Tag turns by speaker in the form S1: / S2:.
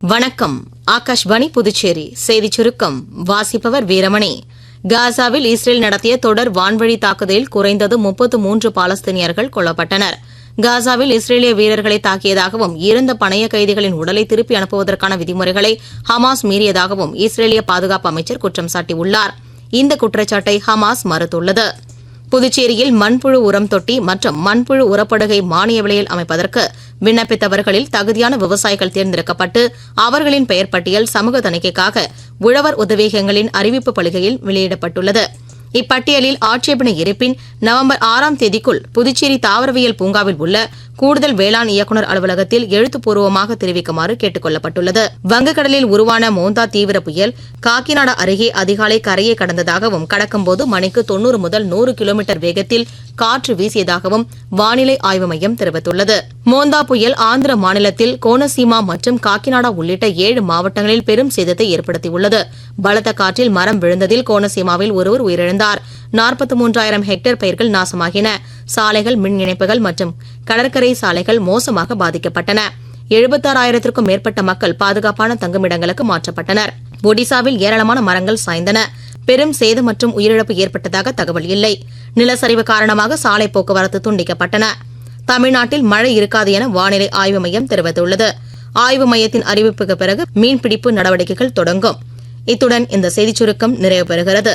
S1: வணக்கம். ஆகாஷ்வாணி புதுச்சேரி செய்திச் சுருக்கம் வாசிப்பவர் வீரமணி. காசாவில் இஸ்ரேல் நடத்திய தொடர் வான்வழி தாக்குதலில் குறைந்தது 33 பாலஸ்தீனியர்கள் கொல்லப்பட்டனர். காசாவில் இஸ்ரேலிய வீரர்களை தாக்கியதாகவும் இறந்த பணைய கைதிகளின் உடலை திருப்பி அனுப்புவதற்கான விதிமுறைகளை ஹமாஸ் மீறியதாகவும் இஸ்ரேலிய பாதுகாப்பு அமைச்சர் குற்றம் சாட்டியுள்ளார். இந்த குற்றச்சாட்டை ஹமாஸ் மறுத்துள்ளது. புதுச்சேரியில் மண்புழு உரம் தொட்டி மற்றும் மண்புழு உரப்படுகை மானிய விலையில் அமைப்பதற்கு விண்ணப்பித்தவர்களில் தகுதியான விவசாயிகள் தேர்ந்தெடுக்கப்பட்டு அவர்களின் பெயர் பட்டியல் சமூக தணிக்கைக்காக உழவர் உதவியகங்களின் அறிவிப்பு பலகையில் வெளியிடப்பட்டுள்ளது. இப்பட்டியலில் ஆட்சேபனை இருப்பின் நவம்பர் 6ஆம் தேதிக்குள் புதுச்சேரி தாவரவியல் பூங்காவில் உள்ள கூடுதல் வேளாண் இயக்குநர் அலுவலகத்தில் எழுத்துப்பூர்வமாக தெரிவிக்குமாறு கேட்டுக் கொள்ளப்பட்டுள்ளது. வங்கக்கடலில் உருவான மோந்தா தீவிர புயல் காக்கிநாடா அருகே அதிகாலை கரையை கடந்ததாகவும் கடக்கும்போது மணிக்கு 90 முதல் 100 கிலோமீட்டர் வேகத்தில் காற்று வீசியதாகவும் வானிலை ஆய்வு மையம் தெரிவித்துள்ளது. மோந்தா புயல் ஆந்திர மாநிலத்தில் கோனசீமா மற்றும் காக்கிநாடா உள்ளிட்ட 7 மாவட்டங்களில் பெரும் சேதத்தை ஏற்படுத்தியுள்ளது. பலத்த காற்றில் மரம் விழுந்ததில் கோனசீமாவில் ஒருவர் உயிரிழந்தார். 43,000 ஹெக்டேர் பயிர்கள் நாசமாகின. சாலைகள், மின் இணைப்புகள் மற்றும் கடற்கரை சாலைகள் மோசமாக பாதிக்கப்பட்டன. 76,000க்கும் மேற்பட்ட மக்கள் பாதுகாப்பான தங்குமிடங்களுக்கு மாற்றப்பட்டனர். ஒடிசாவில் ஏராளமான மரங்கள் சாய்ந்தன. பெரும் சேதம் மற்றும் உயிரிழப்பு ஏற்பட்டதாக தகவல் இல்லை. நிலச்சரிவு காரணமாக சாலை போக்குவரத்து துண்டிக்கப்பட்டன. தமிழ்நாட்டில் மழை இருக்காது என வானிலை ஆய்வு மையம் தெரிவித்துள்ளது. ஆய்வு மையத்தின் அறிவிப்புக்கு பிறகு மீன்பிடிப்பு நடவடிக்கைகள் தொடங்கும். இத்துடன் இந்த செய்திச் சுருக்கம் நிறைவு பெறுகிறது.